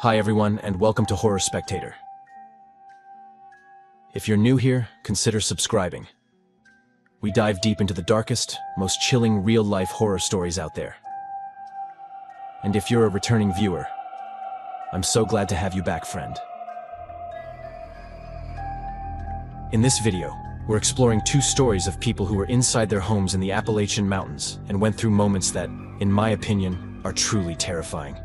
Hi everyone, and welcome to Horror Spectator. If you're new here, consider subscribing. We dive deep into the darkest, most chilling real-life horror stories out there. And if you're a returning viewer, I'm so glad to have you back, friend. In this video, we're exploring two stories of people who were inside their homes in the Appalachian Mountains and went through moments that, in my opinion, are truly terrifying.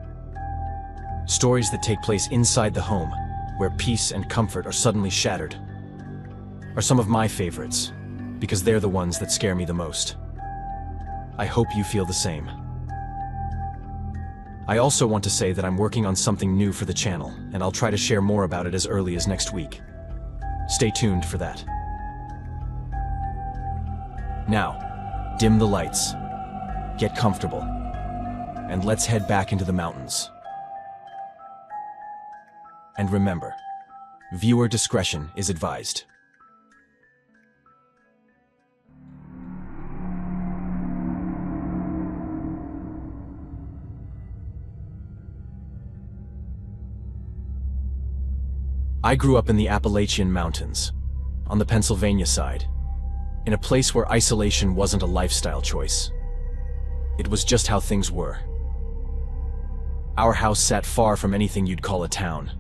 Stories that take place inside the home, where peace and comfort are suddenly shattered, are some of my favorites, because they're the ones that scare me the most. I hope you feel the same. I also want to say that I'm working on something new for the channel, and I'll try to share more about it as early as next week. Stay tuned for that. Now, dim the lights, get comfortable, and let's head back into the mountains. And remember, viewer discretion is advised. I grew up in the Appalachian Mountains, on the Pennsylvania side, in a place where isolation wasn't a lifestyle choice. It was just how things were. Our house sat far from anything you'd call a town.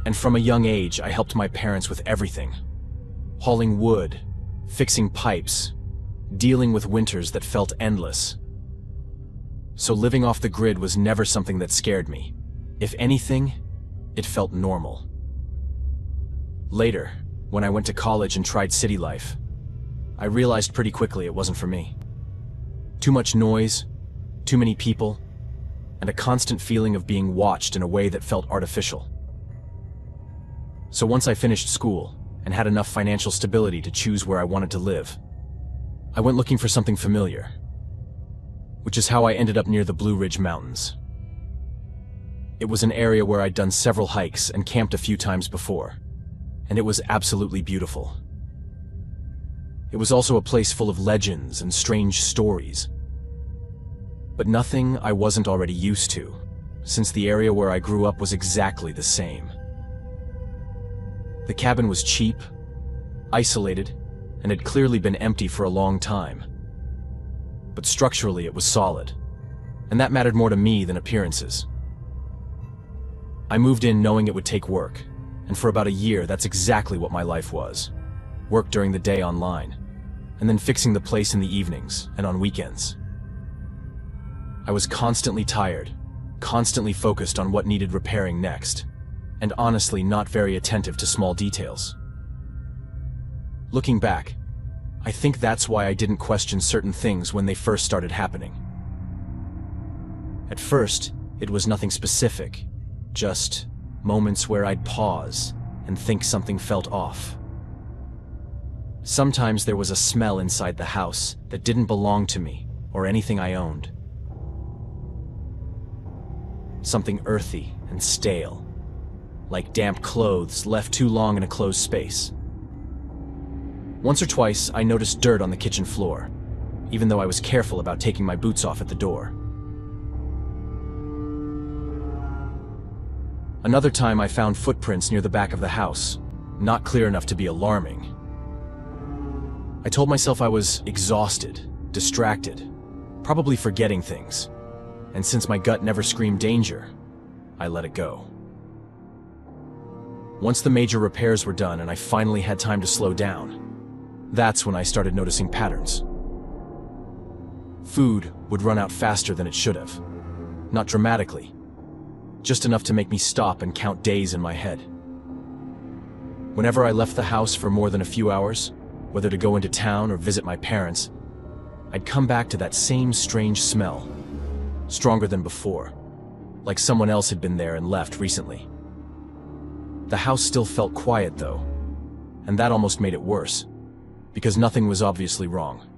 And from a young age, I helped my parents with everything. Hauling wood, fixing pipes, dealing with winters that felt endless. So living off the grid was never something that scared me. If anything, it felt normal. Later, when I went to college and tried city life, I realized pretty quickly it wasn't for me. Too much noise, too many people, and a constant feeling of being watched in a way that felt artificial. So once I finished school and had enough financial stability to choose where I wanted to live, I went looking for something familiar, which is how I ended up near the Blue Ridge Mountains. It was an area where I'd done several hikes and camped a few times before, and it was absolutely beautiful. It was also a place full of legends and strange stories, but nothing I wasn't already used to, since the area where I grew up was exactly the same. The cabin was cheap, isolated, and had clearly been empty for a long time. But structurally it was solid, and that mattered more to me than appearances. I moved in knowing it would take work, and for about a year that's exactly what my life was. Work during the day online, and then fixing the place in the evenings and on weekends. I was constantly tired, constantly focused on what needed repairing next, and honestly not very attentive to small details. Looking back, I think that's why I didn't question certain things when they first started happening. At first, it was nothing specific, just moments where I'd pause and think something felt off. Sometimes there was a smell inside the house that didn't belong to me or anything I owned. Something earthy and stale, like damp clothes left too long in a closed space. Once or twice, I noticed dirt on the kitchen floor, even though I was careful about taking my boots off at the door. Another time I found footprints near the back of the house, not clear enough to be alarming. I told myself I was exhausted, distracted, probably forgetting things, and since my gut never screamed danger, I let it go. Once the major repairs were done and I finally had time to slow down, that's when I started noticing patterns. Food would run out faster than it should have. Not dramatically, just enough to make me stop and count days in my head. Whenever I left the house for more than a few hours, whether to go into town or visit my parents, I'd come back to that same strange smell, stronger than before, like someone else had been there and left recently. The house still felt quiet though, and that almost made it worse, because nothing was obviously wrong.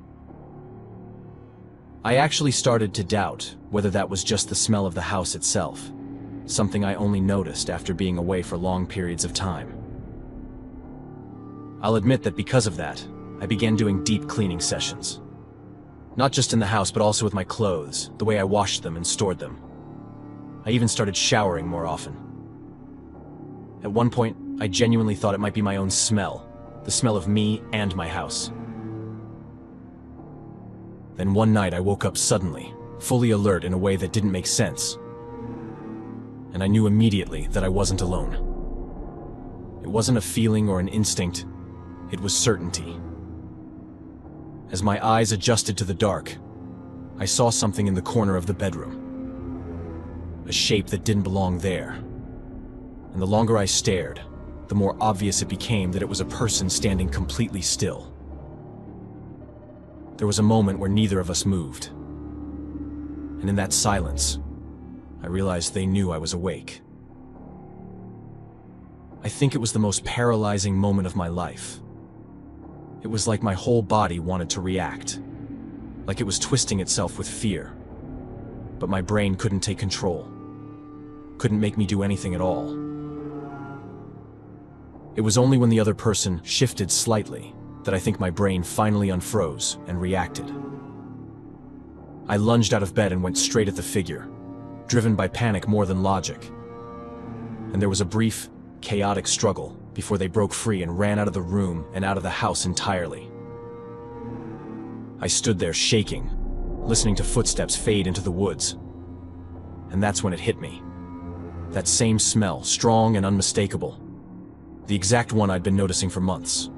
I actually started to doubt whether that was just the smell of the house itself, something I only noticed after being away for long periods of time. I'll admit that because of that, I began doing deep cleaning sessions. Not just in the house, but also with my clothes, the way I washed them and stored them. I even started showering more often. At one point, I genuinely thought it might be my own smell, the smell of me and my house. Then one night I woke up suddenly, fully alert in a way that didn't make sense. And I knew immediately that I wasn't alone. It wasn't a feeling or an instinct, it was certainty. As my eyes adjusted to the dark, I saw something in the corner of the bedroom. A shape that didn't belong there. And the longer I stared, the more obvious it became that it was a person standing completely still. There was a moment where neither of us moved. And in that silence, I realized they knew I was awake. I think it was the most paralyzing moment of my life. It was like my whole body wanted to react, like it was twisting itself with fear. But my brain couldn't take control, couldn't make me do anything at all. It was only when the other person shifted slightly that I think my brain finally unfroze and reacted. I lunged out of bed and went straight at the figure, driven by panic more than logic. And there was a brief, chaotic struggle before they broke free and ran out of the room and out of the house entirely. I stood there shaking, listening to footsteps fade into the woods. And that's when it hit me. That same smell, strong and unmistakable. The exact one I'd been noticing for months.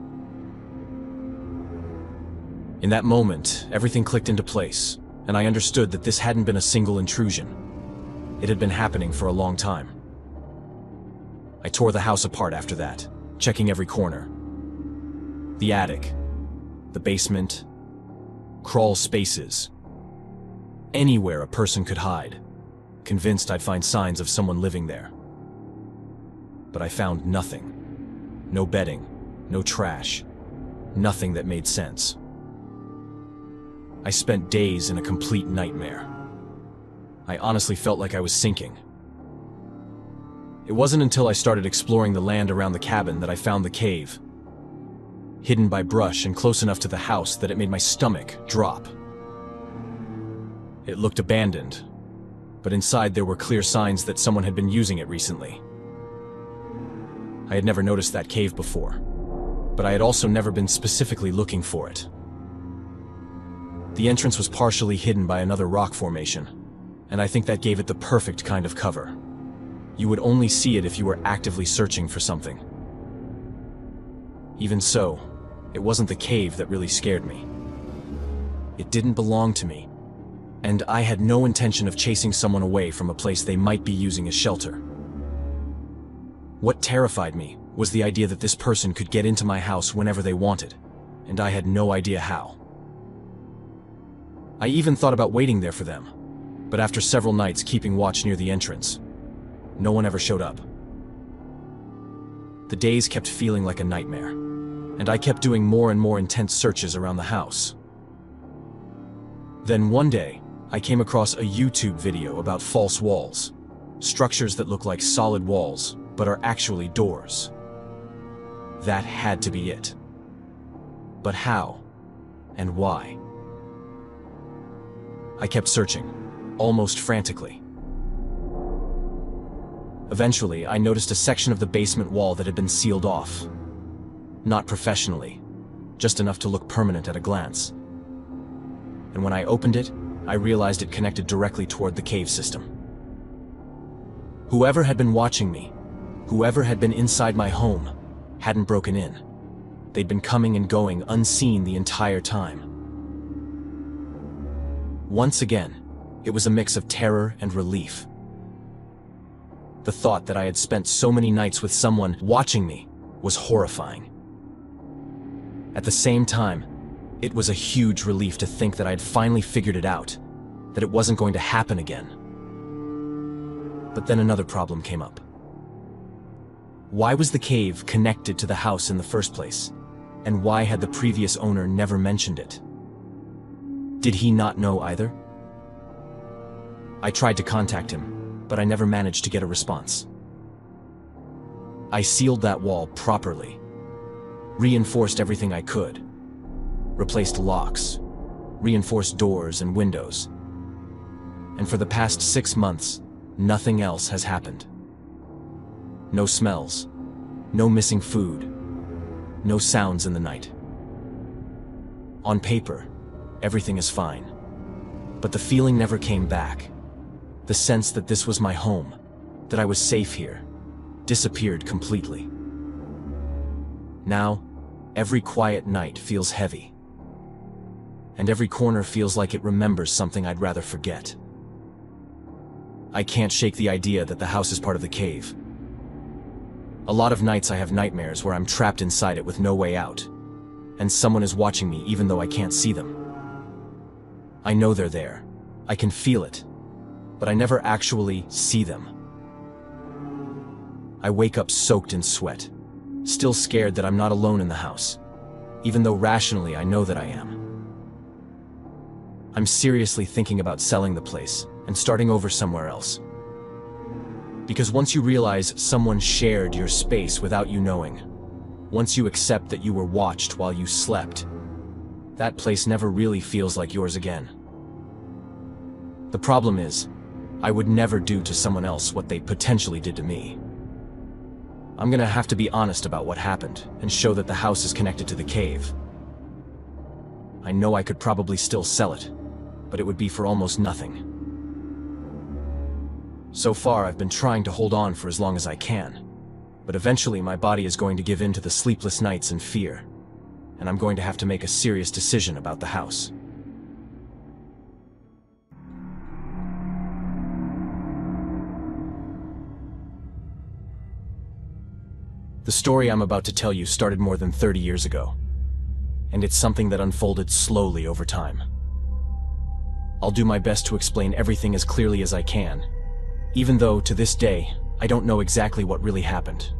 In that moment, everything clicked into place, and I understood that this hadn't been a single intrusion. It had been happening for a long time. I tore the house apart after that, checking every corner. The attic, the basement, crawl spaces. Anywhere a person could hide, convinced I'd find signs of someone living there. But I found nothing. No bedding, no trash, nothing that made sense. I spent days in a complete nightmare. I honestly felt like I was sinking. It wasn't until I started exploring the land around the cabin that I found the cave, hidden by brush and close enough to the house that it made my stomach drop. It looked abandoned, but inside there were clear signs that someone had been using it recently. I had never noticed that cave before, but I had also never been specifically looking for it. The entrance was partially hidden by another rock formation, and I think that gave it the perfect kind of cover. You would only see it if you were actively searching for something. Even so, it wasn't the cave that really scared me. It didn't belong to me, and I had no intention of chasing someone away from a place they might be using as shelter. What terrified me was the idea that this person could get into my house whenever they wanted, and I had no idea how. I even thought about waiting there for them, but after several nights keeping watch near the entrance, no one ever showed up. The days kept feeling like a nightmare, and I kept doing more and more intense searches around the house. Then one day, I came across a YouTube video about false walls, structures that look like solid walls, but are actually doors. That had to be it. But how? And why? I kept searching, almost frantically. Eventually, I noticed a section of the basement wall that had been sealed off. Not professionally, just enough to look permanent at a glance. And when I opened it, I realized it connected directly toward the cave system. Whoever had been watching me, whoever had been inside my home, hadn't broken in. They'd been coming and going unseen the entire time. Once again, it was a mix of terror and relief. The thought that I had spent so many nights with someone watching me was horrifying. At the same time, it was a huge relief to think that I had finally figured it out, that it wasn't going to happen again. But then another problem came up. Why was the cave connected to the house in the first place? And why had the previous owner never mentioned it? Did he not know either? I tried to contact him, but I never managed to get a response. I sealed that wall properly, reinforced everything I could, replaced locks, reinforced doors and windows. And for the past 6 months, nothing else has happened. No smells, no missing food, no sounds in the night. On paper, everything is fine, but the feeling never came back. The sense that this was my home, that I was safe here, disappeared completely. Now, every quiet night feels heavy, and every corner feels like it remembers something I'd rather forget. I can't shake the idea that the house is part of the cave. A lot of nights I have nightmares where I'm trapped inside it with no way out, and someone is watching me even though I can't see them. I know they're there. I can feel it, but I never actually see them. I wake up soaked in sweat, still scared that I'm not alone in the house, even though rationally I know that I am. I'm seriously thinking about selling the place and starting over somewhere else. Because once you realize someone shared your space without you knowing, once you accept that you were watched while you slept, that place never really feels like yours again. The problem is, I would never do to someone else what they potentially did to me. I'm gonna have to be honest about what happened and show that the house is connected to the cave. I know I could probably still sell it, but it would be for almost nothing. So far, I've been trying to hold on for as long as I can, but eventually my body is going to give in to the sleepless nights and fear, and I'm going to have to make a serious decision about the house. The story I'm about to tell you started more than 30 years ago, and it's something that unfolded slowly over time. I'll do my best to explain everything as clearly as I can, even though, to this day, I don't know exactly what really happened.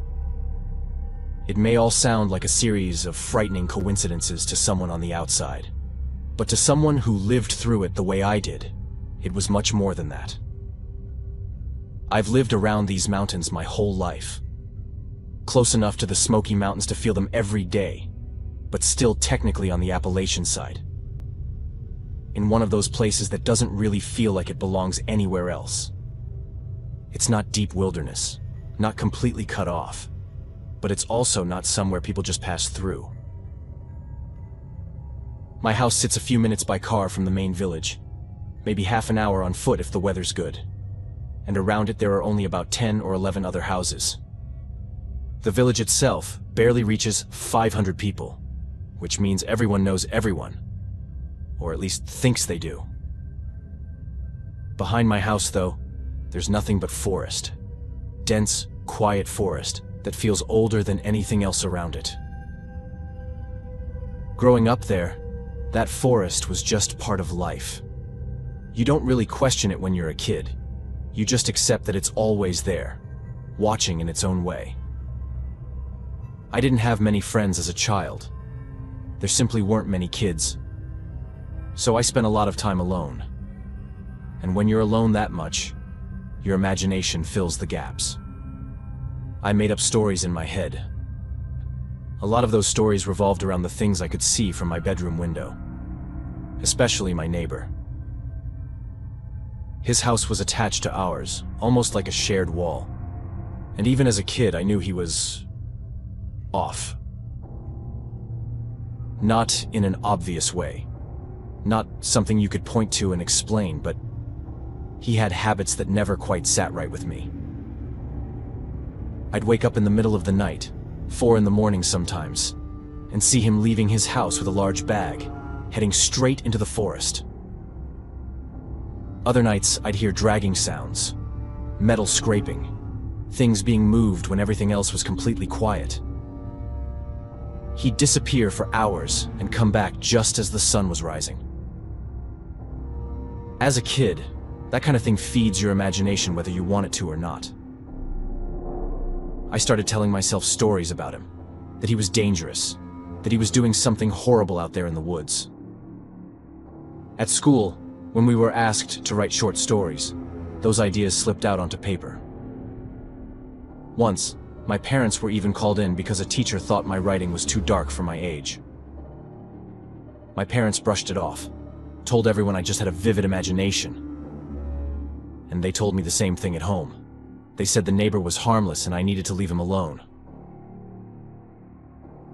It may all sound like a series of frightening coincidences to someone on the outside, but to someone who lived through it the way I did, it was much more than that. I've lived around these mountains my whole life, close enough to the Smoky Mountains to feel them every day, but still technically on the Appalachian side. In one of those places that doesn't really feel like it belongs anywhere else. It's not deep wilderness, not completely cut off, but it's also not somewhere people just pass through. My house sits a few minutes by car from the main village, maybe half an hour on foot if the weather's good, and around it there are only about 10 or 11 other houses. The village itself barely reaches 500 people, which means everyone knows everyone, or at least thinks they do. Behind my house, though, there's nothing but forest. Dense, quiet forest that feels older than anything else around it. Growing up there, that forest was just part of life. You don't really question it when you're a kid. You just accept that it's always there, watching in its own way. I didn't have many friends as a child. There simply weren't many kids. So I spent a lot of time alone. And when you're alone that much, your imagination fills the gaps. I made up stories in my head. A lot of those stories revolved around the things I could see from my bedroom window, especially my neighbor. His house was attached to ours, almost like a shared wall. And even as a kid, I knew he was off. Not in an obvious way. Not something you could point to and explain, but he had habits that never quite sat right with me. I'd wake up in the middle of the night, 4 in the morning sometimes, and see him leaving his house with a large bag, heading straight into the forest. Other nights, I'd hear dragging sounds, metal scraping, things being moved when everything else was completely quiet. He'd disappear for hours and come back just as the sun was rising. As a kid, that kind of thing feeds your imagination whether you want it to or not. I started telling myself stories about him, that he was dangerous, that he was doing something horrible out there in the woods. At school, when we were asked to write short stories, those ideas slipped out onto paper. Once, my parents were even called in because a teacher thought my writing was too dark for my age. My parents brushed it off, told everyone I just had a vivid imagination. and they told me the same thing at home. They said the neighbor was harmless and I needed to leave him alone.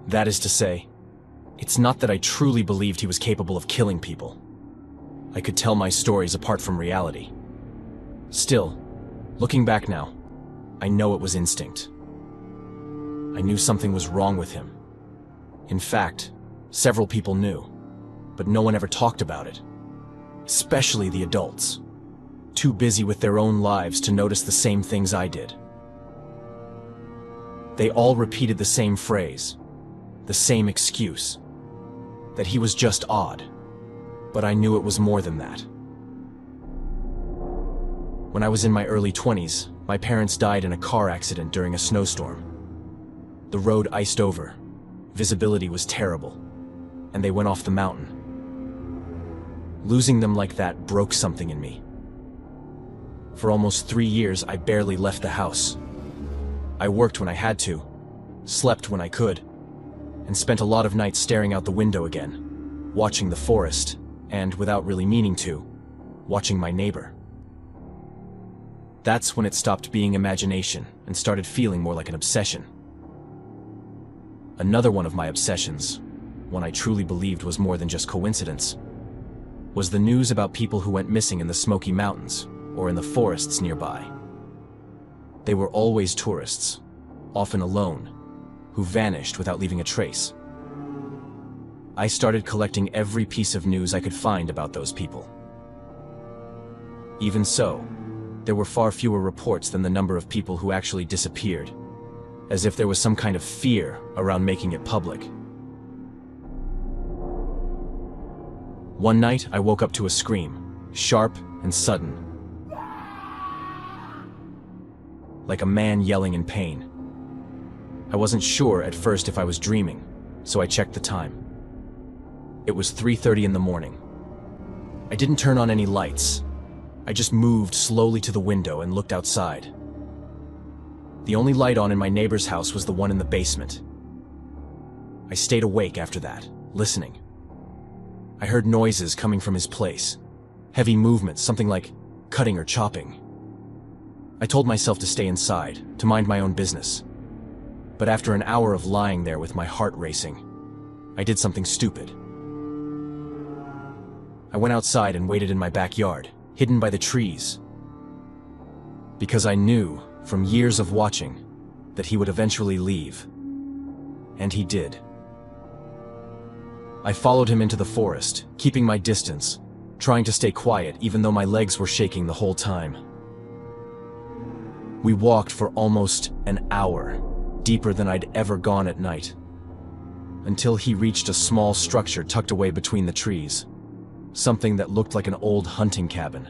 That is to say, it's not that I truly believed he was capable of killing people. I could tell my stories apart from reality. Still, looking back now, I know it was instinct. I knew something was wrong with him. In fact, several people knew, but no one ever talked about it. Especially the adults, too busy with their own lives to notice the same things I did. They all repeated the same phrase, the same excuse, that he was just odd, but I knew it was more than that. When I was in my early 20s, my parents died in a car accident during a snowstorm. The road iced over, visibility was terrible, and they went off the mountain. Losing them like that broke something in me. For almost 3 years, I barely left the house. I worked when I had to, slept when I could, and spent a lot of nights staring out the window again, watching the forest, and, without really meaning to, watching my neighbor. That's when it stopped being imagination and started feeling more like an obsession. Another one of my obsessions, one I truly believed was more than just coincidence, was the news about people who went missing in the Smoky Mountains or in the forests nearby. They were always tourists, often alone, who vanished without leaving a trace. I started collecting every piece of news I could find about those people. Even so, there were far fewer reports than the number of people who actually disappeared, as if there was some kind of fear around making it public. One night, I woke up to a scream, sharp and sudden, like a man yelling in pain. I wasn't sure at first if I was dreaming, so I checked the time. It was 3:30 in the morning. I didn't turn on any lights. I just moved slowly to the window and looked outside. The only light on in my neighbor's house was the one in the basement. I stayed awake after that, listening. I heard noises coming from his place, heavy movements, something like cutting or chopping. I told myself to stay inside, to mind my own business. But after an hour of lying there with my heart racing, I did something stupid. I went outside and waited in my backyard, hidden by the trees, because I knew, from years of watching, that he would eventually leave. And he did. I followed him into the forest, keeping my distance, trying to stay quiet even though my legs were shaking the whole time. We walked for almost an hour, deeper than I'd ever gone at night, until he reached a small structure tucked away between the trees, something that looked like an old hunting cabin.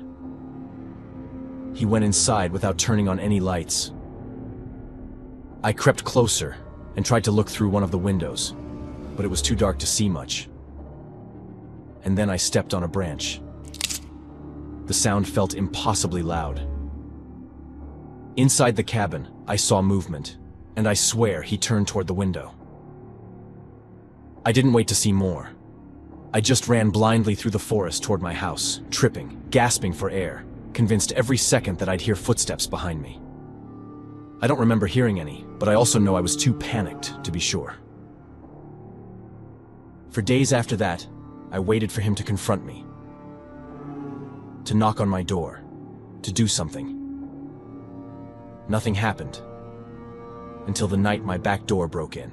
He went inside without turning on any lights. I crept closer and tried to look through one of the windows, but it was too dark to see much. And then I stepped on a branch. The sound felt impossibly loud. Inside the cabin, I saw movement, and I swear he turned toward the window. I didn't wait to see more. I just ran blindly through the forest toward my house, tripping, gasping for air, convinced every second that I'd hear footsteps behind me. I don't remember hearing any, but I also know I was too panicked to be sure. For days after that, I waited for him to confront me, to knock on my door, to do something. Nothing happened, until the night my back door broke in.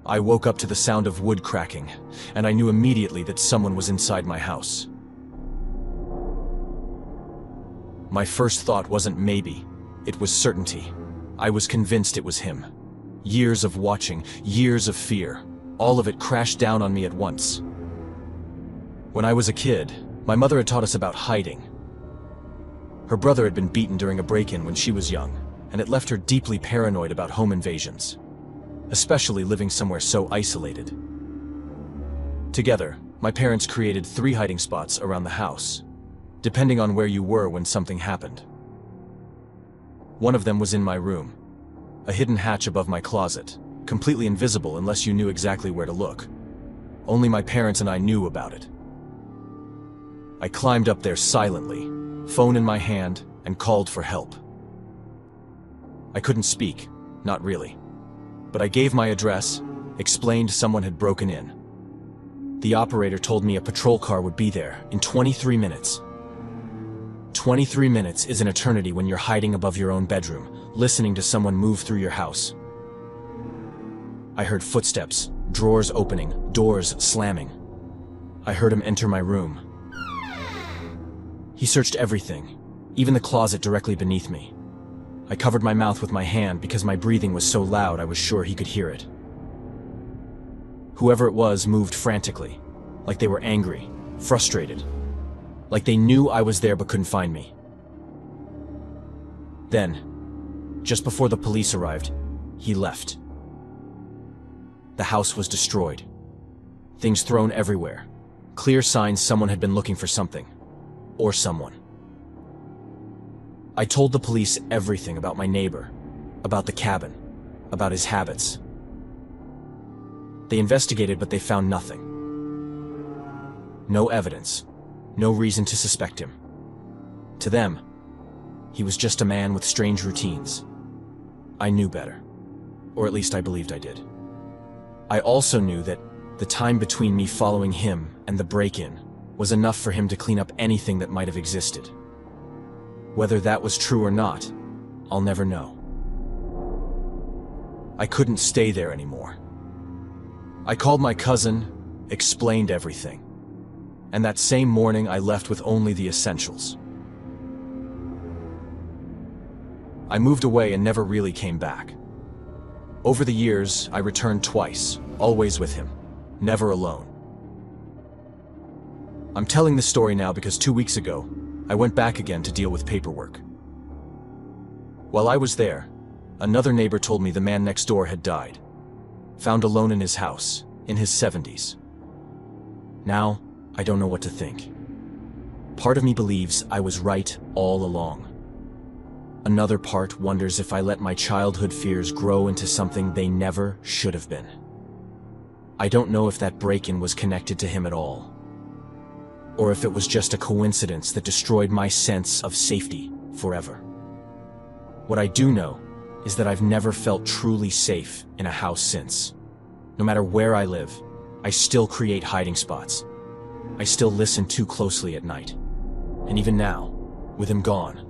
I woke up to the sound of wood cracking, and I knew immediately that someone was inside my house. My first thought wasn't maybe, it was certainty. I was convinced it was him. Years of watching, years of fear, all of it crashed down on me at once. When I was a kid, my mother had taught us about hiding. Her brother had been beaten during a break-in when she was young, and it left her deeply paranoid about home invasions, especially living somewhere so isolated. Together, my parents created 3 hiding spots around the house, depending on where you were when something happened. One of them was in my room, a hidden hatch above my closet, completely invisible unless you knew exactly where to look. Only my parents and I knew about it. I climbed up there silently, phone in my hand, and called for help. I couldn't speak, not really. But I gave my address, explained someone had broken in. The operator told me a patrol car would be there in 23 minutes. 23 minutes is an eternity when you're hiding above your own bedroom, listening to someone move through your house. I heard footsteps, drawers opening, doors slamming. I heard him enter my room. He searched everything, even the closet directly beneath me. I covered my mouth with my hand because my breathing was so loud I was sure he could hear it. Whoever it was moved frantically, like they were angry, frustrated, like they knew I was there but couldn't find me. Then, just before the police arrived, he left. The house was destroyed. Things thrown everywhere. Clear signs someone had been looking for something. Or someone. I told the police everything about my neighbor, about the cabin, about his habits. They investigated, but they found nothing. No evidence, no reason to suspect him. To them, he was just a man with strange routines. I knew better, or at least I believed I did. I also knew that the time between me following him and the break-in was enough for him to clean up anything that might have existed. Whether that was true or not, I'll never know. I couldn't stay there anymore. I called my cousin, explained everything, and that same morning I left with only the essentials. I moved away and never really came back. Over the years, I returned twice, always with him, never alone. I'm telling this story now because 2 weeks ago, I went back again to deal with paperwork. While I was there, another neighbor told me the man next door had died, found alone in his house, in his 70s. Now, I don't know what to think. Part of me believes I was right all along. Another part wonders if I let my childhood fears grow into something they never should have been. I don't know if that break-in was connected to him at all, or if it was just a coincidence that destroyed my sense of safety forever. What I do know is that I've never felt truly safe in a house since. No matter where I live, I still create hiding spots. I still listen too closely at night. And even now, with him gone,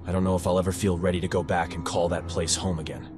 I don't know if I'll ever feel ready to go back and call that place home again.